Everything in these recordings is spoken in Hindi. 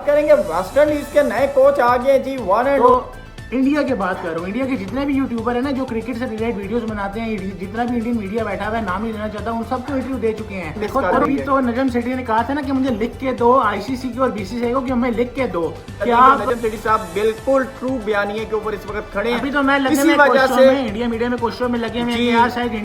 करेंगे वेस्ट इंडीज के नए कोच आ गए जी वन एंड इंडिया की बात कर रहा हूँ। इंडिया के जितने भी यूट्यूबर है ना जो क्रिकेट से रिलेटेड वीडियोस बनाते हैं, जितना भी इंडियन मीडिया बैठा हुआ है, नाम नहीं लेना चाहता, उन सबको इंटरव्यू दे चुके हैं। देखो अभी तो नजम सेठी ने कहा था ना कि मुझे लिख के दो आईसीसी की और बीसीसीआई को कि हमें लिख के दो। क्या नजम सेठी साहब बिल्कुल ट्रू बयानिए के ऊपर इस वक्त खड़े हैं। अभी तो मैं लगे में इंडिया मीडिया में कोशिशों में लगे हुए हैं यार शायद।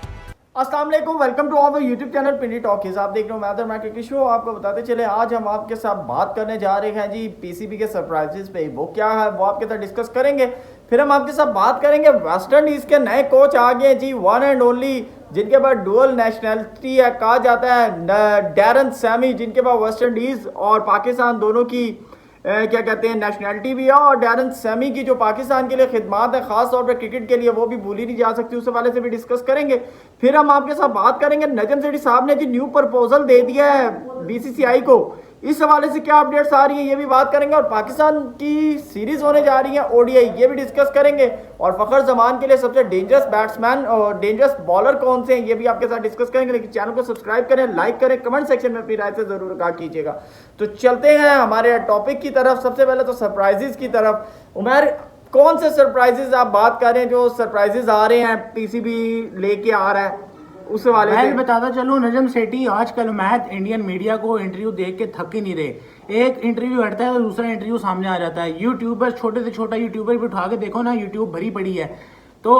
अस्सलाम वालेकुम, welcome to our YouTube channel Pindi Talkies. आप देख रहे हो मैं क्रिकेट शो। आपको बताते चले आज हम आपके साथ बात करने जा रहे हैं जी पीसीबी के सरप्राइजेस पे। वो क्या है वो आपके साथ डिस्कस करेंगे। फिर हम आपके साथ बात करेंगे वेस्ट इंडीज के नए कोच आ गए जी वन एंड ओनली, जिनके पास डुअल नेशनलिटी है, कहा जाता है डैरन सैमी, जिनके पास वेस्ट इंडीज और पाकिस्तान दोनों की क्या कहते हैं नेशनलिटी भी है। और डैरन सैमी की जो पाकिस्तान के लिए खिदमात है खास तौर पर क्रिकेट के लिए, वो भी भूली नहीं जा सकती, उस हवाले से भी डिस्कस करेंगे। फिर हम आपके साथ बात करेंगे नजम सेठी साहब ने जी न्यू प्रपोजल दे दिया है बीसीसीआई को, इस हवाले से क्या अपडेट्स आ रही है ये भी बात करेंगे। और पाकिस्तान की सीरीज होने जा रही है ओडीआई, ये भी डिस्कस करेंगे। और फखर जमान के लिए सबसे डेंजरस बैट्समैन और डेंजरस बॉलर कौन से हैं ये भी आपके साथ डिस्कस करेंगे। लेकिन चैनल को सब्सक्राइब करें, लाइक करें, कमेंट सेक्शन में अपनी राय से जरूर आगाह कीजिएगा। तो चलते हैं हमारे टॉपिक की तरफ। सबसे पहले तो सरप्राइजेस की तरफ। उमर, कौन से सरप्राइजेस आप बात कर रहे हैं जो सरप्राइजेस आ रहे हैं पीसीबी लेके आ रहा है उस वाले मैं बताता चलूं, नजम सेठी आजकल मैच इंडियन मीडिया को इंटरव्यू देख के थक ही नहीं रहे। एक इंटरव्यू हटता है तो दूसरा इंटरव्यू सामने आ जाता है। यूट्यूबर, छोटे से छोटा यूट्यूबर भी उठा के देखो ना, यूट्यूब भरी पड़ी है। तो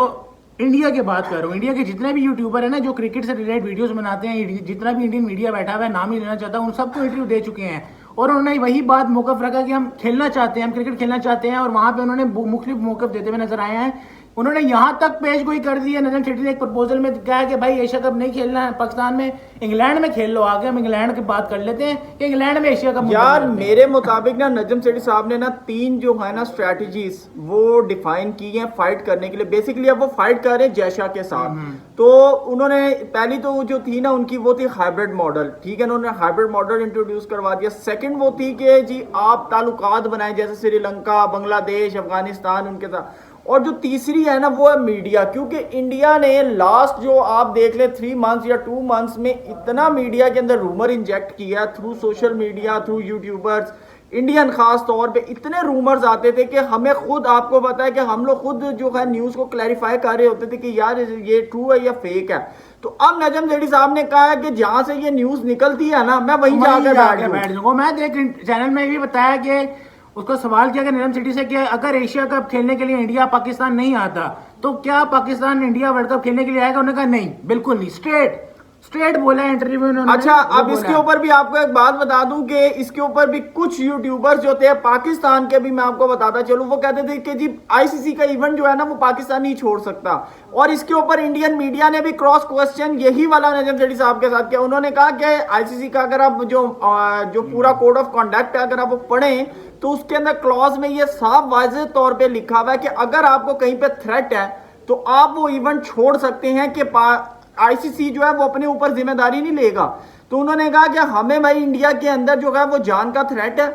इंडिया की बात कर रहा हूँ। इंडिया के जितने भी यूट्यूबर है ना जो क्रिकेट से रिलेटेड वीडियोस बनाते हैं, जितना भी इंडियन मीडिया बैठा हुआ है, नाम नहीं लेना चाहता, उन सबको इंटरव्यू दे चुके हैं। और उन्होंने वही बात मौकफ रखा कि हम खेलना चाहते हैं, हम क्रिकेट खेलना चाहते हैं। और वहां पे उन्होंने मुख्तलिफ मौकफ देते हुए नजर आए हैं। उन्होंने यहां तक पेश गोई कर दी है। नजम सेठी ने एक प्रपोजल में कहा कि भाई एशिया कप नहीं खेलना है पाकिस्तान में, इंग्लैंड में खेल लो। आगे हम इंग्लैंड की बात कर लेते हैं कि इंग्लैंड में एशिया कप। यार मेरे मुताबिक ना नजम सेठी साहब ने ना 3 जो है ना स्ट्रेटजीज वो डिफाइन की हैं फाइट करने के लिए। बेसिकली अब वो फाइट कर रहे हैं जयशा के साथ। तो उन्होंने पहली तो जो थी ना उनकी वो थी हाइब्रिड मॉडल, ठीक है, उन्होंने हाइब्रिड मॉडल इंट्रोड्यूस करवा दिया। सेकंड वो थी कि जी आप ताल्लुकात बनाए जैसे श्रीलंका, बांग्लादेश, अफगानिस्तान उनके साथ। और जो तीसरी है ना वो है मीडिया, क्योंकि इंडिया ने लास्ट जो आप देख ले 3 मंथ्स या 2 मंथ्स में इतना मीडिया के अंदर रूमर इंजेक्ट किया through social media, through YouTubers, Indian खास तौर पे इतने रूमर्स आते थे कि हमें खुद, आपको पता है कि हम लोग खुद जो है न्यूज को क्लैरिफाई कर रहे होते थे कि यार ये ट्रू है या फेक है। तो अब नजम सेठी साहब ने कहा है कि जहां से ये न्यूज निकलती है ना मैं वहीं जाकर बैठ जाऊंगा। मैं देख चैनल में भी बताया कि उसको सवाल किया कि नजम सेठी से कि अगर एशिया कप खेलने के लिए इंडिया पाकिस्तान नहीं आता तो क्या पाकिस्तान इंडिया वर्ल्ड कप खेलने के लिए आएगा? उन्होंने कहा नहीं, बिल्कुल नहीं। स्ट्रेट बोला इंटरव्यू में उन्होंने। अच्छा, अब इसके ऊपर भी आपको एक बात बता दूं कि इसके ऊपर भी कुछ यूट्यूबर्स जो थे पाकिस्तान के भी, मैं आपको बताता चलूं, वो कहते थे कि जी आईसीसी का इवेंट जो है ना वो पाकिस्तान नहीं छोड़ सकता। और इसके ऊपर इंडियन मीडिया ने भी क्रॉस क्वेश्चन यही वाला नजम सेठी साहब के साथ किया। उन्होंने कहा कि आईसीसी का अगर आप जो पूरा कोड ऑफ कंडक्ट है अगर आप वो पढ़ें तो उसके अंदर क्लॉज में ये साफ वाज़ेह तौर पे लिखा हुआ है कि अगर आपको कहीं पे थ्रेट है तो आप वो इवेंट छोड़ सकते हैं, कि आईसीसी जो है वो अपने ऊपर जिम्मेदारी नहीं लेगा। तो उन्होंने कहा कि हमें भाई इंडिया के अंदर जो है वो जान का थ्रेट है।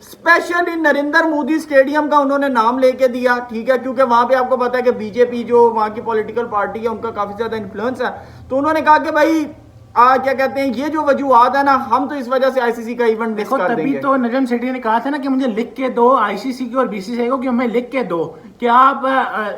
स्पेशली नरेंद्र मोदी स्टेडियम का उन्होंने नाम लेके दिया, ठीक है, क्योंकि वहां पे आपको पता है कि बीजेपी जो वहां की पॉलिटिकल पार्टी है उनका काफी ज्यादा इन्फ्लुएंस है। तो उन्होंने कहा कि भाई क्या कहते हैं ये जो वजूहत है ना, हम तो इस वजह से आईसीसी का इवेंट मिस कर देंगे। तभी तो नजम सेठी ने कहा था ना कि मुझे लिख के दो आईसीसी की और बीसीसीआई को कि हमें लिख के दो कि आप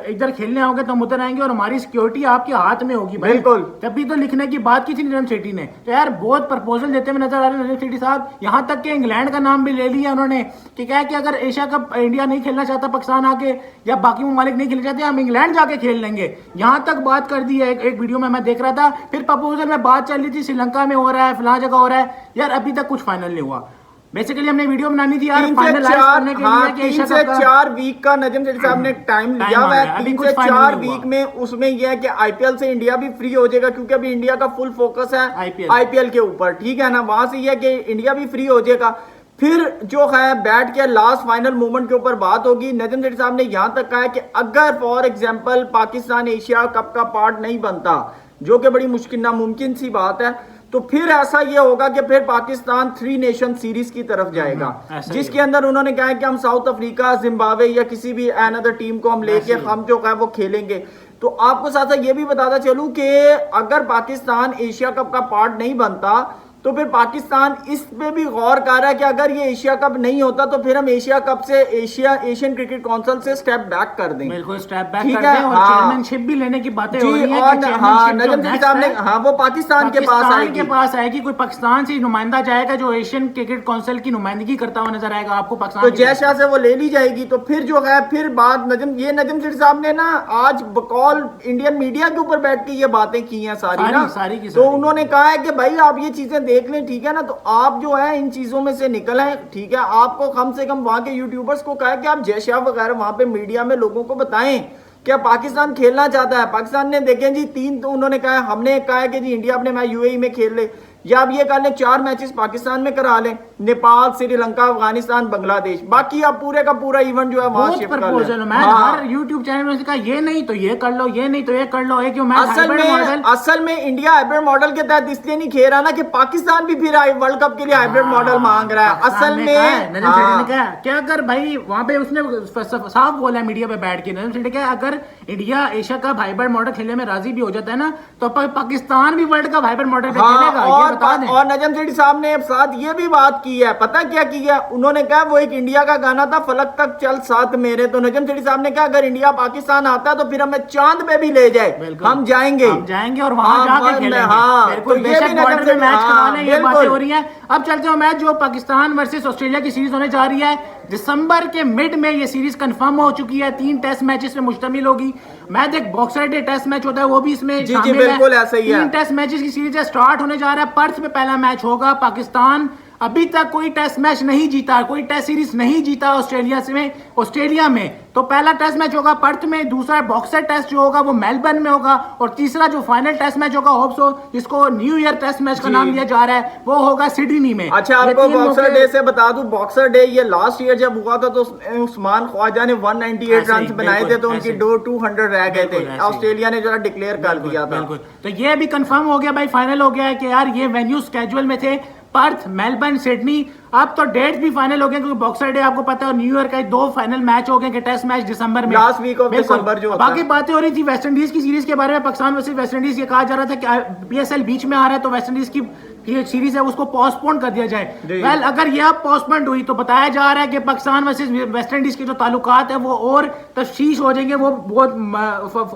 इधर खेलने आओगे तो हम उधर आएंगे और हमारी सिक्योरिटी आपके हाथ में होगी। बिल्कुल, तभी तो लिखने की बात की थी नजम सेठी ने। तो यार बहुत प्रपोजल देते हुए नजर आ रहे हैं नजम सेठी साहब। यहाँ तक कि इंग्लैंड का नाम भी ले लिया उन्होंने कि क्या है कि अगर एशिया कप इंडिया नहीं खेलना चाहता पाकिस्तान आके, या बाकी ममालिक नहीं खेलना चाहते, हम इंग्लैंड जाके खेल लेंगे। यहाँ तक बात कर दी है। एक वीडियो में मैं देख रहा था। फिर प्रपोजल में बात चल रही थी श्रीलंका में हो रहा है, फलां जगह हो रहा है। यार अभी तक कुछ फाइनल नहीं हुआ। बेसिकली हमने वीडियो बनानी थी यार, 3 से 4 वीक का नजम सेठी साहब ने टाइम लिया हुआ है। 3 से 4 वीक में उसमें यह है कि आईपीएल से इंडिया भी फ्री हो जाएगा, क्योंकि अभी इंडिया का फुल फोकस है आईपीएल के ऊपर, ठीक है ना। वहां से यह है कि इंडिया भी फ्री हो जाएगा। फिर जो है बैठ के लास्ट फाइनल मूवमेंट के ऊपर बात होगी। नजम सेठी साहब ने यहां तक कहा है कि अगर for example Pakistan Asia cup का पार्ट नहीं बनता, जो कि बड़ी मुश्किल नामुमकिन सी बात है, तो फिर ऐसा ये होगा कि फिर पाकिस्तान 3 नेशन सीरीज की तरफ जाएगा, जिसके अंदर उन्होंने कहा है कि हम साउथ अफ्रीका, जिम्बाब्वे या किसी भी अनदर टीम को हम लेके हम जो है वो खेलेंगे। तो आपको साथ साथ ये भी बताता चलूं कि अगर पाकिस्तान एशिया कप का पार्ट नहीं बनता तो फिर पाकिस्तान इस पे भी गौर कर रहा है कि अगर ये एशिया कप नहीं होता तो फिर हम एशिया कप से एशियन क्रिकेट काउंसिल से स्टेप बैक कर दें। बिल्कुल स्टेप बैक ठीक कर है, दें और हाँ। चेयरमैनशिप भी लेने की बातें हो रही हैं कि और chairmanship जो नजम शेठी next साहब ने है, वो पाकिस्तान के पास आएगी। कोई पाकिस्तान से नुमाइंदा जाएगा जो एशियन क्रिकेट काउंसिल की नुमाइंदगी करता हुआ नजर आएगा आपको पाकिस्तान तो की जय शाह से वो ले ली जाएगी। तो फिर जो है फिर बात नजम शेठी साहब ने ना आज बकौल इंडियन मीडिया के ऊपर बैठ के ये बातें की हैं सारी ना। सारी की तो सारी। उन्होंने कहा है कि भाई आप ये चीजें देख लें, ठीक है ना, तो आप जो है इन चीजों में से निकल आए, ठीक है। आपको कम से कम वहां के यूट्यूबर्स को कहा है कि आप जय शाह वगैरह वहां पे मीडिया में लोगों को बताएं क्या पाकिस्तान खेलना चाहता है। पाकिस्तान ने देखें जी 3 तो उन्होंने कहा, हमने कहा है कि जी इंडिया अपने मैच यूएई में खेल ले, या आप ये कर लें 4 मैचेस पाकिस्तान में करा लें, नेपाल, श्रीलंका, अफगानिस्तान, बांग्लादेश, बाकी आप पूरे का पूरा इवेंट जो है वहां शिफ्ट कर लें। मैं हर यूट्यूब चैनल में कहा ये नहीं तो ये कर लो, ये नहीं तो ये कर लो, क्यों मैं असल में इंडिया हाइब्रिड मॉडल के तहत इसलिए नहीं खेल रहा ना कि पाकिस्तान भी फिर वर्ल्ड कप के लिए हाइब्रिड मॉडल मांग रहा है। असल में क्या अगर भाई वहां पे उसने साफ बोला मीडिया पे बैठ के नजम शेठी का, अगर India Asia cup hybrid model खेलने में राजी भी हो जाता है ना तो पाकिस्तान भी वर्ल्ड कप हाइब्रिड मॉडल पे खेलेगा। और नजम शेठी साहब ने साथ ये भी बात की है, पता क्या की है, उन्होंने कहा वो एक इंडिया का गाना था फलक तक चल साथ मेरे, तो नजम शेठी साहब ने कहा अगर इंडिया पाकिस्तान आता है तो फिर हमें चांद पे भी ले जाए, हम जाएंगे और वहां जाके खेलेंगे। तो ये भी बॉर्डर में मैच कराने ये बातें हो रही हैं। अब चलते हो मैच जो पाकिस्तान वर्सेस ऑस्ट्रेलिया की सीरीज होने जा रही है दिसंबर के मिड में, ये सीरीज कंफर्म हो चुकी है, 3 टेस्ट मैचेस में मुश्तमिल होगी। मैच एक बॉक्सर डे टेस्ट मैच होता है वो भी इसमें शामिल है। बिल्कुल ऐसा ही है। 3 टेस्ट मैचेस की सीरीज स्टार्ट होने जा रहा है। पर्थ में पहला मैच होगा। पाकिस्तान अभी तक कोई टेस्ट मैच नहीं जीता, कोई टेस्ट सीरीज नहीं जीता ऑस्ट्रेलिया में। तो पहला टेस्ट मैच होगा पर्थ में, दूसरा बॉक्सर टेस्ट जो होगा वो मेलबर्न में होगा, और तीसरा जो फाइनल टेस्ट मैच होगा होप्सो जिसको न्यू ईयर टेस्ट मैच का नाम दिया जा रहा है वो होगा सिडनी में। अच्छा, आपको बॉक्सर डे से बता दूं, बॉक्सर डे ये लास्ट ईयर जब हुआ था तो उस्मान ख्वाजा ने 198 रन बनाए थे, तो उनकी 200 रह गए थे, ऑस्ट्रेलिया ने जो डिक्लेयर कर दिया था। तो ये भी कंफर्म हो गया भाई, फाइनल हो गया है कि यार ये वेन्यू स्केड्यूल में थे पर्थ, मेलबर्न, सिडनी। अब तो डेट भी फाइनल हो गए क्योंकि बॉक्सर डे आपको पता है और न्यू ईयर का 2 फाइनल मैच हो गए कि टेस्ट मैच दिसंबर में, लास्ट वीक ऑफ दिसंबर जो बाकी बातें हो रही थी वेस्ट इंडीज की सीरीज के बारे में। पाकिस्तान वर्सेस वेस्ट इंडीज ये कहा जा रहा था कि पीएसएल बीच में आ रहा है तो वेस्ट इंडीज की ये सीरीज है उसको पोस्टपोन कर दिया जाए। वेल अगर यह पोस्टपोन हुई तो बताया जा रहा है कि पाकिस्तान वर्सेस वेस्ट इंडीज के जो ताल्लुकात है वो और तफ्शीश हो जाएंगे, वो बहुत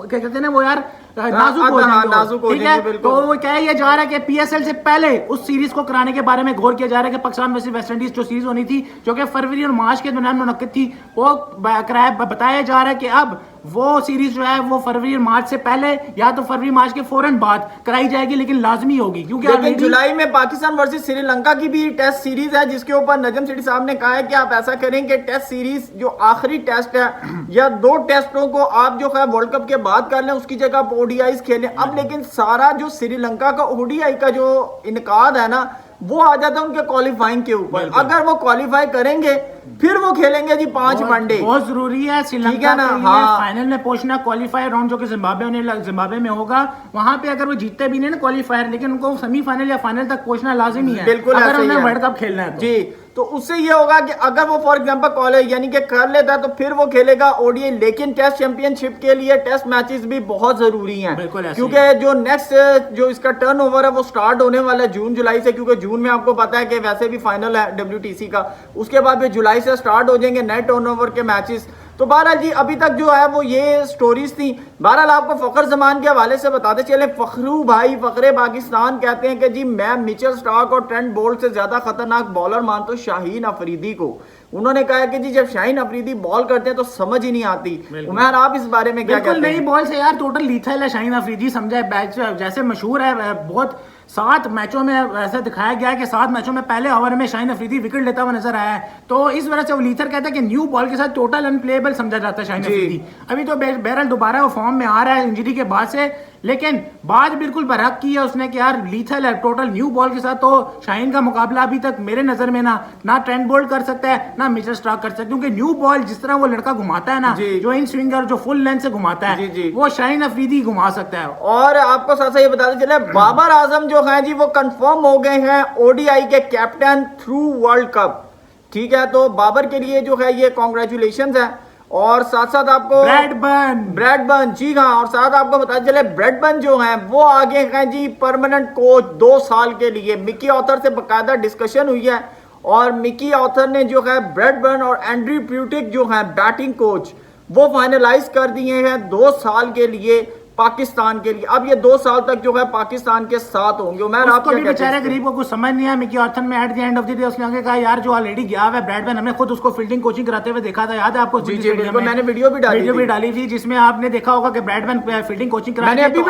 क्या कहते हैं ना वो यार नाजुक हो जाएंगे। तो वो क्या जा रहा है कि पीएसएल से पहले उस सीरीज को कराने के बारे में गौर किया जा रहा है कि पाकिस्तान वर्सेस वेस्ट इंडीज जो सीरीज होनी थी जो कि फरवरी और मार्च के दौरान मुनक्किद थी वो बताया जा रहा है कि अब वो सीरीज जो है वो फरवरी और मार्च से पहले या तो फरवरी मार्च के फौरन बाद कराई जाएगी, लेकिन लाजमी होगी क्योंकि जुलाई में पाकिस्तान वर्सेस श्रीलंका की भी टेस्ट सीरीज है जिसके ऊपर नजम शेठी साहब ने कहा है कि आप ऐसा करें कि टेस्ट सीरीज जो आखिरी टेस्ट है या 2 टेस्टों को आप जो है वर्ल्ड कप के बाद कर लें, उसकी जगह आप ओडीआईज खेलें। अब लेकिन सारा जो श्रीलंका का ओडीआई का जो इनकाद है ना वो आ जाता है उनके क्वालिफाइंग के ऊपर। अगर वो क्वालिफाई करेंगे फिर वो खेलेंगे जी 5 वनडे। बहुत जरूरी है श्रीलंका के लिए फाइनल में पहुंचना, क्वालिफायर राउंड जो कि जिम्बाब्वे में होगा, वहां पे अगर वो जीतते भी नहीं ना क्वालिफायर, लेकिन उनको सेमीफाइनल या फाइनल तक पहुंचना लाजिमी है बिल्कुल अगर उन्हें वर्ल्ड कप खेलना है जी। तो उससे ये होगा कि अगर वो फॉर एग्जांपल कॉलेज यानी कि कर लेता है तो फिर वो खेलेगा ओडीआई, लेकिन टेस्ट चैंपियनशिप के लिए टेस्ट मैचेस भी बहुत जरूरी हैं क्योंकि जो नेक्स्ट जो इसका टर्नओवर है वो स्टार्ट होने वाला है जून जुलाई से, क्योंकि जून में आपको पता है कि वैसे भी फाइनल है WTC का, उसके बाद भी जुलाई से स्टार्ट हो जाएंगे नए टर्नओवर के मैचेस। तो बहरहाल जी अभी तक जो है वो ये स्टोरीज थी। बहरहाल आपको फखर जमान के हवाले से बताते चले, फखरू भाई फखरे पाकिस्तान कहते हैं कि जी मैं मिचेल स्टार्क और ट्रेंट बोल्ट से ज्यादा खतरनाक बॉलर मानता हूं शाहीन अफरीदी को। उन्होंने कहा कि जी जब शाहीन अफरीदी बॉल करते हैं तो समझ ही नहीं आती। उमर आप इस बारे में क्या कहते हैं? नई बॉल से यार टोटल लीथल है शाहीन अफरीदी, समझा है जैसे मशहूर है बहुत। 7 मैचों में ऐसा दिखाया गया है कि 7 मैचों में पहले ओवर में शाहीन अफरीदी विकेट लेता हुआ नजर आया है, तो इस वजह से वो लीथर कहता है कि न्यू बॉल के साथ टोटल अनप्लेएबल समझा जाता है शाहीन अफरीदी। अभी तो बहरहाल दोबारा वो फॉर्म में आ रहा है इंजरी के बाद से, लेकिन बात बिल्कुल बरहक की है उसने कि यार लीथल है टोटल न्यू बॉल के साथ। तो शाहीन का मुकाबला अभी तक मेरे नजर में ना ट्रेंट बोल्ट कर सकता है ना मिचेल स्टार्क कर सकता है, क्योंकि न्यू बॉल जिस तरह वो लड़का घुमाता है ना, जो इन स्विंगर जो फुल लेंथ से घुमाता है वो शाहीन अफरीदी घुमा सकता है। और आपको साथ साथ ये बताते चले बाबर आजम जो है जी वो कंफर्म हो गए हैं ओडीआई के कैप्टन थ्रू वर्ल्ड कप। ठीक है, तो बाबर के लिए जो है ये कॉन्ग्रेचुलेशन है। और साथ साथ आपको ब्रैड बर्न जी हाँ, और साथ आपको बताते चले ब्रैड बर्न जो हैं वो आगे हैं जी परमानेंट कोच 2 साल के लिए। मिकी ऑथर से बकायदा डिस्कशन हुई है और मिकी ऑथर ने जो है ब्रैड बर्न और एंड्रयू प्यूटिक जो है बैटिंग कोच वो फाइनलाइज कर दिए हैं 2 साल के लिए पाकिस्तान के लिए। अब ये 2 साल तक जो है पाकिस्तान के साथ होंगे। मैं आपको भी बेचारे गरीब को कुछ समझ नहीं आया। मिकी ऑथर में at the end of the day उसने आगे कहा यार जो ऑलरेडी गया हुआ है ब्रैडमैन, हमने खुद उसको फील्डिंग कोचिंग कराते हुए देखा था, याद है आपको? जी जी बिल्कुल, मैंने वीडियो भी डाली थी जिसमें आपने देखा होगा कि ब्रैडमैन फील्डिंग कोचिंग करा मैंने अभी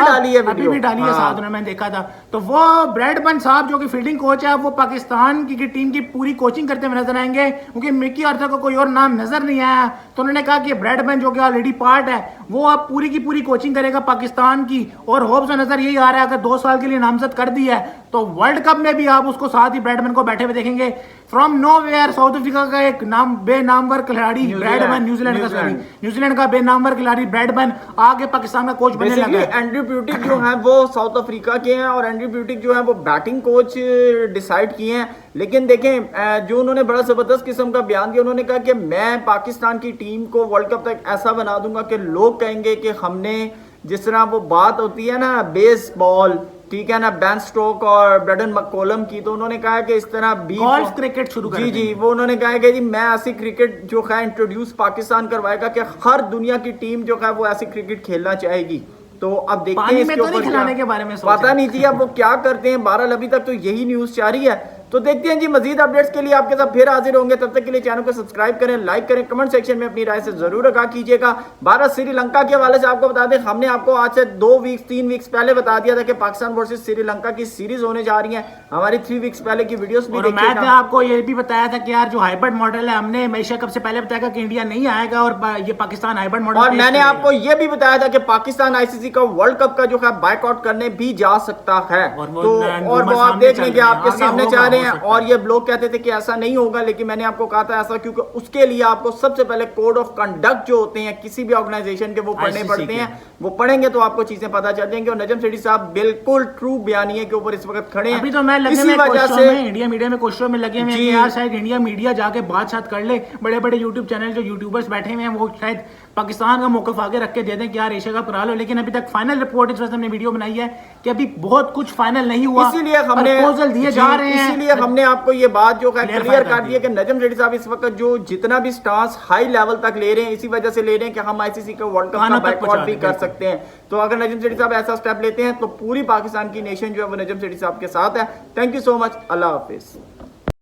भी डाली है साथ में, मैंने देखा था। तो वो ब्रैडमैन साहब जो कि फील्डिंग कोच है वो पाकिस्तान की टीम की पूरी कोचिंग करते हुए नजर आएंगे, क्योंकि मिकी ऑथर को कोई और नाम नजर नहीं आया। तो उन्होंने कहा कि ब्रैडमैन जो कि ऑलरेडी पार्ट है वो अब पूरी की पूरी कोचिंग करेगा पाकिस्तान की, और होप्स नजर यही आ रहा है अगर 2 साल के लिए नामजद कर दिया है तो वर्ल्ड कप में भी आप उसको साथ ही ब्रैडमैन को बैठे हुए देखेंगे। फ्रॉम नोवेयर साउथ अफ्रीका का एक बेनामवर खिलाड़ी ब्रैडमैन, न्यूजीलैंड का बेनामवर खिलाड़ी ब्रैडमैन आगे पाकिस्तान का कोच बनने लगा है। एंड्रयू प्यूटिक जो है वो साउथ अफ्रीका के हैं और एंड्रयू प्यूटिक जो है वो बैटिंग कोच डिसाइड किए हैं। लेकिन देखें जो उन्होंने बड़ा जबरदस्त किस्म का बयान दिया, उन्होंने कहा कि मैं पाकिस्तान की टीम को वर्ल्ड कप तक ऐसा बना दूंगा कि लोग कहेंगे कि हमने, जिस तरह वो बात होती है ना बेसबॉल, ठीक है ना, बेन स्टोक और ब्रेडन मैककलम की, तो उन्होंने कहा कि इस तरह गोल्फ क्रिकेट शुरू कर जी वो उन्होंने कहा कि जी मैं ऐसी क्रिकेट जो है इंट्रोड्यूस पाकिस्तान करवाएगा कि हर दुनिया की टीम जो है वो ऐसी क्रिकेट खेलना चाहेगी। तो अब देखते हैं इसके ऊपर खिलाने के बारे में पता नहीं थी अब वो क्या करते हैं। 12 अभी तक तो यही न्यूज जारी है। तो देखते हैं जी, मजीद अपडेट्स के लिए आपके साथ फिर हाजिर होंगे। तब तक के लिए चैनल को सब्सक्राइब करें, लाइक करें, कमेंट सेक्शन में अपनी राय से जरूर आगाह कीजिएगा। भारत श्रीलंका के हवाले से आपको बता दें, हमने आपको आज से 3 वीक्स पहले बता दिया था कि पाकिस्तान वर्सेस श्रीलंका की सीरीज होने जा रही है। हमारी 3 वीक्स पहले की वीडियोस भी देखिएगा। मैंने आपको ये भी बताया था कि यार जो हाइब्रिड मॉडल है, हमने एशिया कप से पहले बताया कि इंडिया नहीं आएगा और ये पाकिस्तान हाइब्रिड मॉडल, और मैंने आपको ये भी बताया था कि पाकिस्तान आईसीसी का वर्ल्ड कप का जो है बायकॉट करने भी जा सकता है। और वो आप देख लेंगे, आपके सामने चाह रहे हैं। और ये लोग कहते थे कि ऐसा नहीं होगा, लेकिन मैंने आपको कहा था ऐसा, क्योंकि उसके लिए आपको सबसे पहले कोड ऑफ कंडक्ट जो होते हैं किसी भी ऑर्गेनाइजेशन के वो पढ़ने पड़ते हैं। वो पढ़ेंगे तो आपको चीजें पता चल जाएंगी। और नजम सेठी साहब बिल्कुल ट्रू बयानिए के ऊपर इस वक्त खड़े हैं। अभी तो मैं इसी वजह से इंडिया मीडिया में कोशिशों में लगे हुए हैं यार शायद इंडिया मीडिया जाके बात साथ कर ले। बड़े बड़े यूट्यूब चैनल जो यूट्यूबर्स बैठे हुए हैं वो शायद पाकिस्तान का मौकफ आगे रख के दे दें कि यार एशिया कप करा लो। लेकिन अभी तक फाइनल रिपोर्ट इस वक्त हमने वीडियो बनाई है कि अभी बहुत कुछ फाइनल नहीं हुआ, इसीलिए हमने प्रपोजल दिए जा रहे हैं। इसीलिए हमने आपको ये बात जो है क्लियर कर दी है कि नजम सेठी साहब इस वक्त जो जितना भी स्टांस हाई लेवल तक ले रहे हैं, इसी वजह से ले रहे हैं कि हम आईसीसी का वर्ल्ड कप का बायकॉट भी कर सकते हैं। तो अगर नजम सेठी साहब ऐसा स्टेप लेते हैं तो पूरी पाकिस्तान की नेशन जो है वो नजम सेठी साहब के साथ है। Thank you so much, Allah Hafiz.